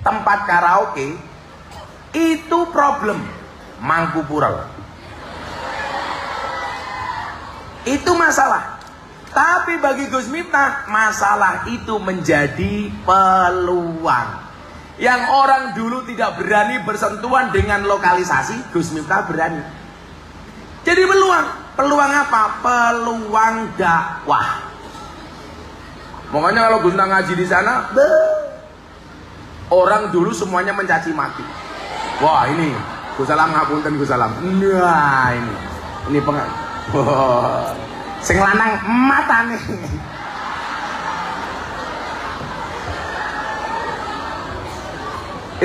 tempat karaoke itu problem Mangkupural. Itu masalah. Tapi bagi Gus Miftah, masalah itu menjadi peluang. Yang orang dulu tidak berani bersentuhan dengan lokalisasi, Gus Miftah berani. Jadi peluang. Peluang apa? Peluang dakwah. Makanya kalau Gus Miftah ngaji di sana, orang dulu semuanya mencaci maki. Wah ini, Gus Salam ngapunten Gus Salam. Nah ini sing lanang mata nih.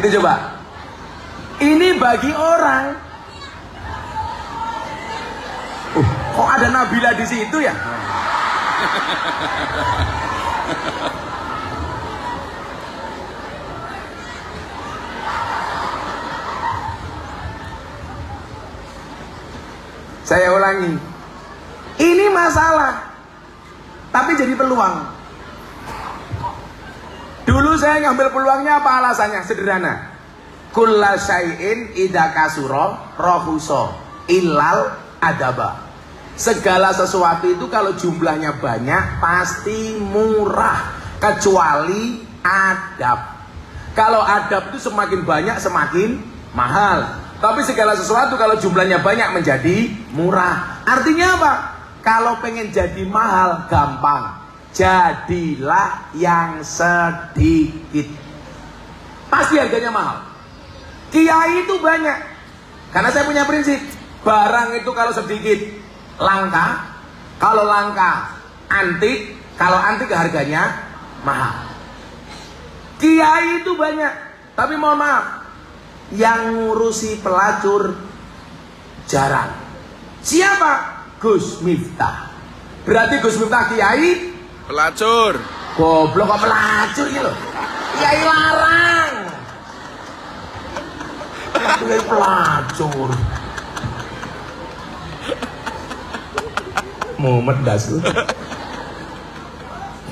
Itu coba. Ini bagi orang. Kok ada Nabila di situ ya? Saya ulangi. Ini masalah, tapi jadi peluang. Dulu saya ngambil peluangnya apa alasannya? Sederhana. Kulla syai'in idza kasura rahusa illal adaba. Segala sesuatu itu kalau jumlahnya banyak pasti murah, kecuali adab. Kalau adab itu semakin banyak semakin mahal. Tapi segala sesuatu kalau jumlahnya banyak menjadi murah. Artinya apa? Kalau pengen jadi mahal gampang, jadilah yang sedikit, pasti harganya mahal. Kiai itu banyak, karena saya punya prinsip, barang itu kalau sedikit langka, kalau langka antik, kalau antik harganya mahal. Kiai itu banyak, tapi mohon maaf, yang ngurusi pelacur jarang. Siapa? Gus Miftah. Berarti Gus Miftah kiai pelacur. Goblok kok pelacur gitu. Kiai larang. Kiai pelacur. Mumet das lu.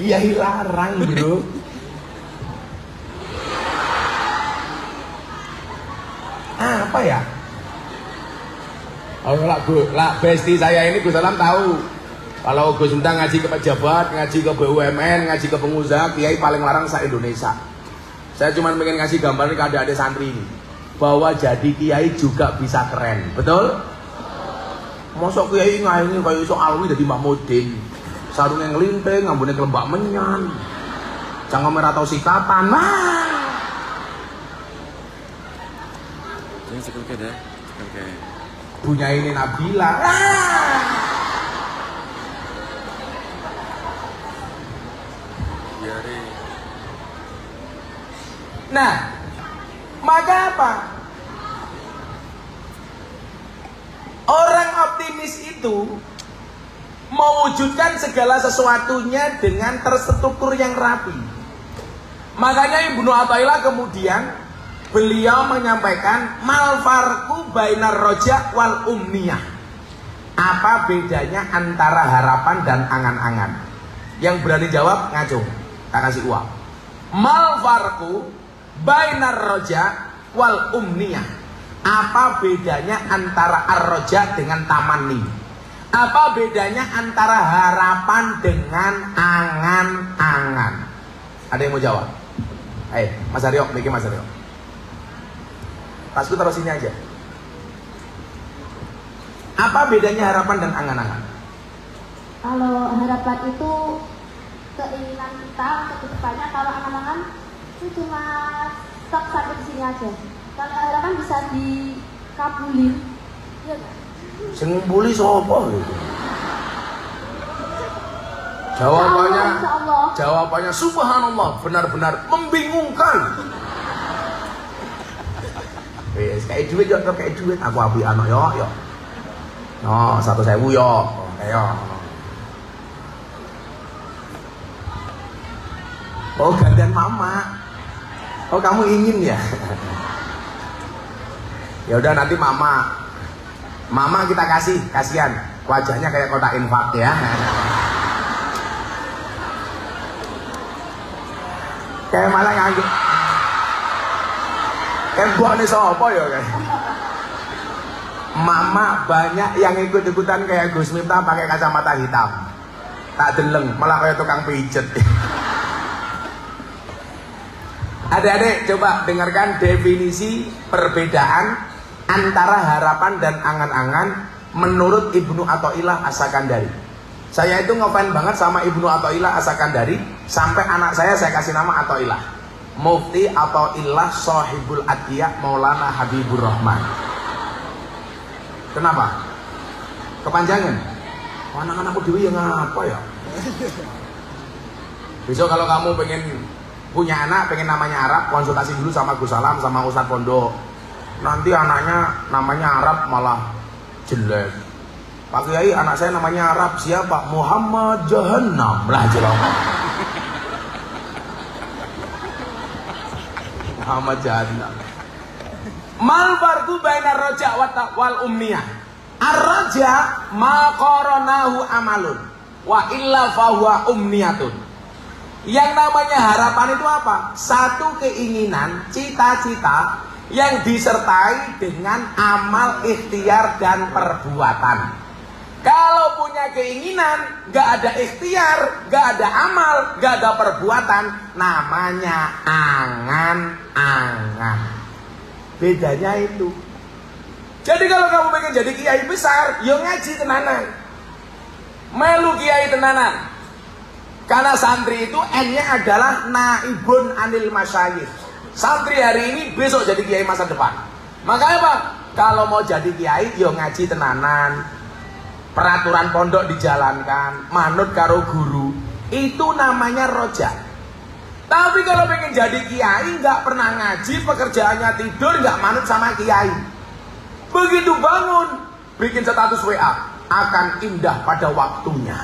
Kiai larang, bro. Apa ya? Oh lah besti saya ini Gus Salam tahu. Kalau Gus Miftah ngaji ke pejabat, ngaji ke BUMN, ngaji ke pengusaha, kiai paling larang se-Indonesia. Saya cuma pengen ngasih gambar ke adik-adik santri ini, bahwa jadi kiai juga bisa keren, betul? Mosok kiai ngaini kayak iso alwi dadi Mbah Mudin. Sarungnya ngelinting, ngambune kelembak menyan. Jangan merah atau sikatan. Jangan sekali deh. Oke. Punya ini Nabila. Nah, maka apa? Orang optimis itu mewujudkan segala sesuatunya dengan terstruktur yang rapi. Makanya Ibnu Athaillah kemudian beliau menyampaikan mal farqu bainar roja wal umniyah. Apa bedanya antara harapan dan angan-angan? Yang berani jawab ngaco, tak kasih uang. Mal farqu bainar roja wal umniyah. Apa bedanya antara ar-roja dengan tamanni? Apa bedanya antara harapan dengan angan-angan? Ada yang mau jawab? Ayo, Mas Aryo, bikin Mas Aryo. Tasku taruh sini aja. Apa bedanya harapan dan angan-angan? Kalau harapan itu keinginan kita untuk kedepannya, kalau angan-angan itu cuma stop sampai di sini aja. Kalau harapan bisa dikabulin, ya kan? Sing ngumpuli sapa gitu. Jawabannya subhanallah, benar-benar membingungkan. Kayak duit yo, kayak duit aku api anak yo. No, 1.000 yo. Ayo. Oh, gandan mama. Oh, kamu ingin ya? Ya udah nanti mama kita kasih, kasihan. Wajahnya kayak kotak infak ya. Kayak malah nganggur. Kembok nih sapa ya kan? Mama banyak yang ikut-ikutan kayak Gus Miftah pakai kacamata hitam. Tak deleng, malah kayak tukang pijet. Adik-adik coba dengarkan definisi perbedaan antara harapan dan angan-angan menurut Ibnu Athaillah As-Sakandari. Saya itu ngefans banget sama Ibnu Athaillah As-Sakandari sampai anak saya kasih nama Athaillah. Mufti Athaillah Shahibul Adiyah Maulana Habibur Rahman. Kenapa? Kepanjangan. Anak-anakku dewi yang apa ya? Besok kalau kamu pengen punya anak, pengen namanya Arab, konsultasi dulu sama Gus Salam, sama Ustadz Pondok. Nanti anaknya namanya Arab malah jelek. Pak Kiai, anak saya namanya Arab, siapa? Muhammad Jahannam lah jelek. Muhammad Jahannam. Mal farqu bainar raja wal umniyah. Ar-raja ma qaranahu amalun wa illa fahuwa umniyatun. Yang namanya harapan itu apa? Satu keinginan, cita-cita yang disertai dengan amal, ikhtiar dan perbuatan. Kalau punya keinginan, gak ada ikhtiar, gak ada amal, gak ada perbuatan, namanya angan-angan. Bedanya itu. Jadi kalau kamu pengen jadi kiai besar, yo ngaji tenanan, melu kiai tenanan. Karena santri itu N-nya adalah naibun anil masyayikh. Santri hari ini besok jadi kiai masa depan. Makanya apa? Kalau mau jadi kiai, yo ngaji tenanan, peraturan pondok dijalankan, manut karo guru. Itu namanya roja. Tapi kalau pengen jadi kiai, nggak pernah ngaji, pekerjaannya tidur, nggak manut sama kiai. Begitu bangun, bikin status WA, akan indah pada waktunya.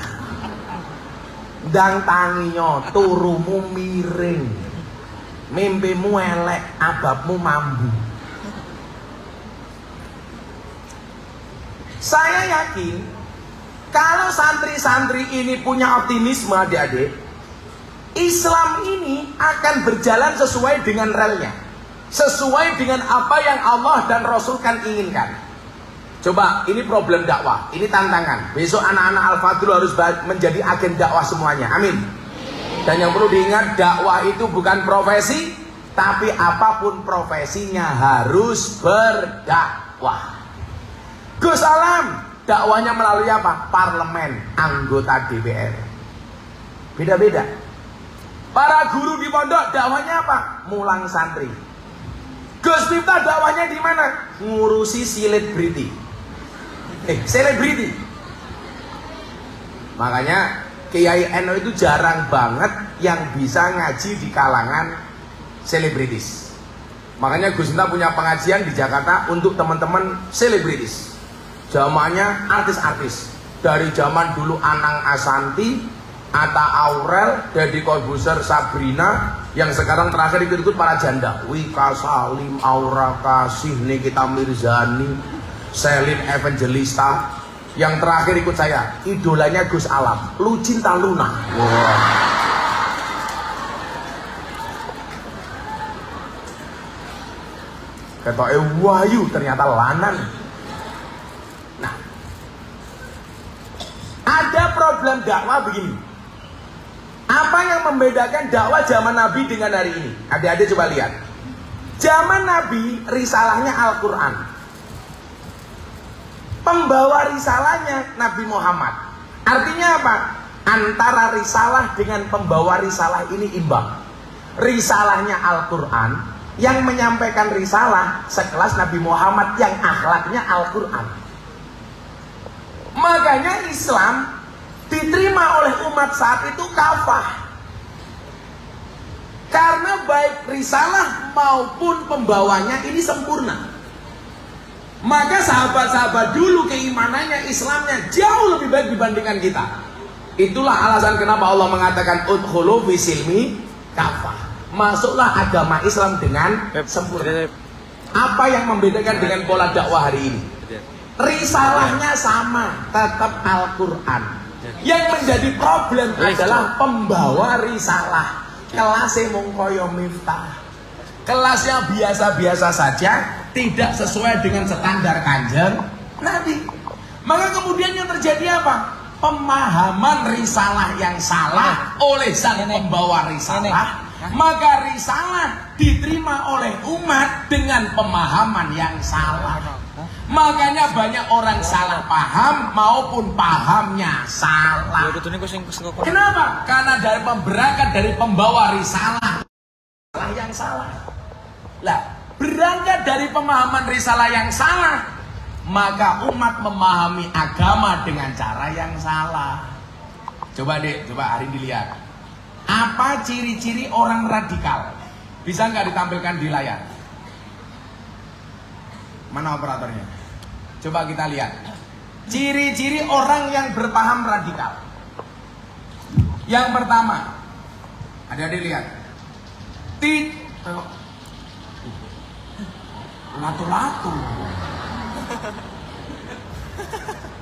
Dang tanginya, turumu miring, mimpimu elek, ababmu mambu. Saya yakin, kalau santri-santri ini punya optimisme adik-adik, Islam ini akan berjalan sesuai dengan relnya, sesuai dengan apa yang Allah dan Rasul kan inginkan. Coba, ini problem dakwah, ini tantangan. Besok anak-anak Al-Fadl harus menjadi agen dakwah semuanya, amin. Dan yang perlu diingat, dakwah itu bukan profesi, tapi apapun profesinya harus berdakwah. Gus Alam, dakwahnya melalui apa? Parlemen, anggota DPR. Beda-beda. Para guru di pondok dakwahnya apa? Mulang santri. Gus Miftah dakwahnya di mana? Ngurusi selebriti. Selebriti. Makanya Kiai Eno itu jarang banget yang bisa ngaji di kalangan selebritis. Makanya Gus Miftah punya pengajian di Jakarta untuk teman-teman selebritis. Zamannya artis-artis. Dari zaman dulu Anang Asanti, Atta Aurel, Deddy Corbuzier, Sabrina, yang sekarang terakhir ikut-ikut para janda, Wika Salim, Aura Kasih, Nikita Mirzani, Selin Evangelista. Yang terakhir ikut saya, idolanya Gus Alam, Lucinta Luna. Wow. Ketoke wahyu, ternyata lanang. Nah, ada problem dakwah begini. Apa yang membedakan dakwah zaman Nabi dengan hari ini? Adik-adik coba lihat. Zaman Nabi, risalahnya Al-Quran. Pembawa risalahnya Nabi Muhammad. Artinya apa? Antara risalah dengan pembawa risalah ini imbang. Risalahnya Al-Quran, yang menyampaikan risalah sekelas Nabi Muhammad yang akhlaknya Al-Quran. Makanya Islam diterima oleh umat saat itu kafah. Karena baik risalah maupun pembawanya ini sempurna. Maka sahabat-sahabat dulu keimanannya, Islamnya jauh lebih baik dibandingkan kita. Itulah alasan kenapa Allah mengatakan udkhulu fi silmi kafah. Masuklah agama Islam dengan sempurna. Apa yang membedakan dengan pola dakwah hari ini? Risalahnya sama, tetap Al-Quran. Yang menjadi problem adalah pembawa risalah. Kelasnya mung kaya Miftah, kelasnya biasa-biasa saja, tidak sesuai dengan standar Kanjeng Nabi. Maka kemudian yang terjadi apa? Pemahaman risalah yang salah oleh sang pembawa risalah. Maka risalah diterima oleh umat dengan pemahaman yang salah. Makanya banyak orang salah paham maupun pahamnya salah. Kenapa? Karena dari berangkat dari pembawa risalah yang salah. Lah, berangkat dari pemahaman risalah yang salah, maka umat memahami agama dengan cara yang salah. Coba deh, coba hari dilihat. Apa ciri-ciri orang radikal? Bisa nggak ditampilkan di layar? Mana operatornya? Coba kita lihat. Ciri-ciri orang yang berpaham radikal. Yang pertama, ada dilihat. Lato-lato.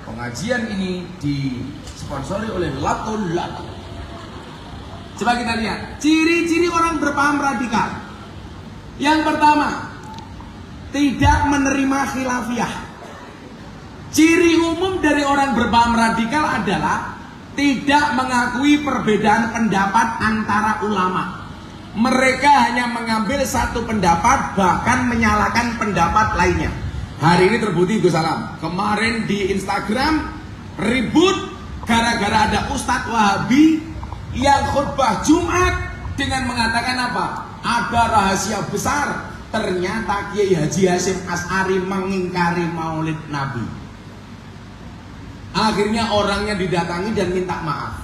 Pengajian ini disponsori oleh Lato-lato. Coba kita lihat ciri-ciri orang berpaham radikal. Yang pertama, tidak menerima khilafiyah. Ciri umum dari orang berpaham radikal adalah tidak mengakui perbedaan pendapat antara ulama. Mereka hanya mengambil satu pendapat, bahkan menyalahkan pendapat lainnya. Hari ini terbukti Gus Salam. Kemarin di Instagram ribut gara-gara ada Ustadz Wahabi yang khutbah Jumat dengan mengatakan apa? Ada rahasia besar. Ternyata Kiai Haji Hasyim Asy'ari mengingkari Maulid Nabi. Akhirnya orangnya didatangi dan minta maaf.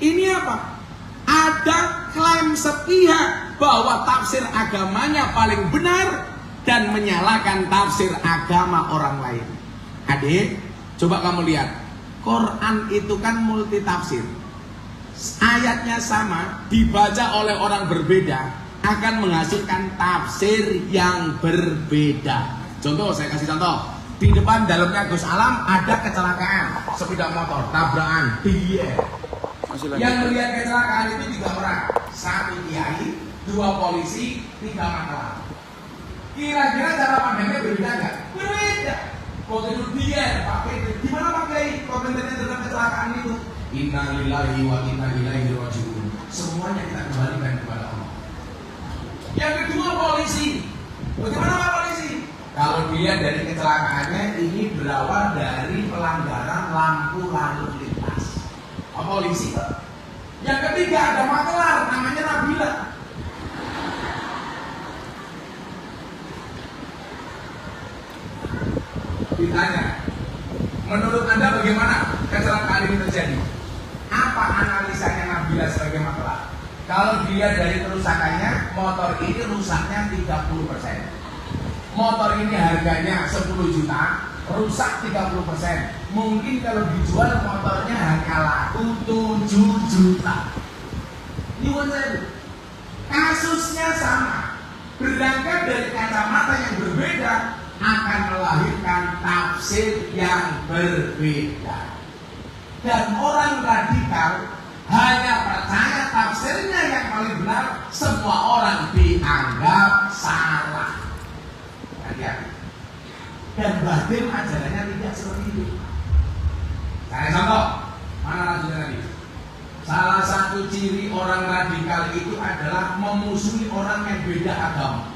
Ini apa? Ada klaim sepihak bahwa tafsir agamanya paling benar dan menyalahkan tafsir agama orang lain. Adik, coba kamu lihat. Quran itu kan multi tafsir. Ayatnya sama, dibaca oleh orang berbeda, akan menghasilkan tafsir yang berbeda. Contoh, saya kasih contoh. Di depan dalamnya Gus Alam ada kecelakaan, sepeda motor, tabrakan, dia. Yang melihat kecelakaan itu 3 orang, 1 kiai, 2 polisi, 3 maklar. Kira-kira cara pandangnya berbeda nggak? Berbeda. Waktu itu dia, Pak Kiai, gimana Pak Kiai komentarnya tentang kecelakaan itu? Inna lillahi wa inna ilaihi raji'un. Semuanya kita kembalikan kepada Allah. Yang kedua polisi. Bagaimana Pak polisi? Kalau dilihat dari kecelakaannya ini berawal dari pelanggaran lampu lalu lintas. Pak polisi. Yang ketiga ada maklar namanya Nabila. Ditanya, menurut Anda bagaimana kecelakaan ini terjadi? Apa analisanya Nabila sebagai maklar? Kalau dilihat dari kerusakannya, motor ini rusaknya 30%. Motor ini harganya 10 juta, rusak 30%. Mungkin kalau dijual motornya hanya laku 7 juta. Kasusnya sama. Berangkat dari kacamata yang berbeda akan melahirkan tafsir yang berbeda. Dan orang radikal hanya percaya tafsirnya yang paling benar, semua orang dianggap salah. Hati-hati. Dan batin ajarannya tidak seperti itu. Saya contoh, mana lanjutnya tadi? Salah satu ciri orang radikal itu adalah memusuhi orang yang beda agama.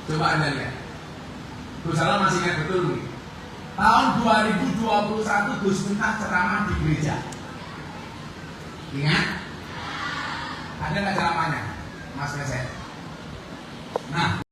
Coba Anda lihat. Gus Salam masih ingat betul nih. Tahun 2021 Gus Miftah ceramah di gereja. Ingat? Ada nggak ceramahnya, Mas Mesej? Nah.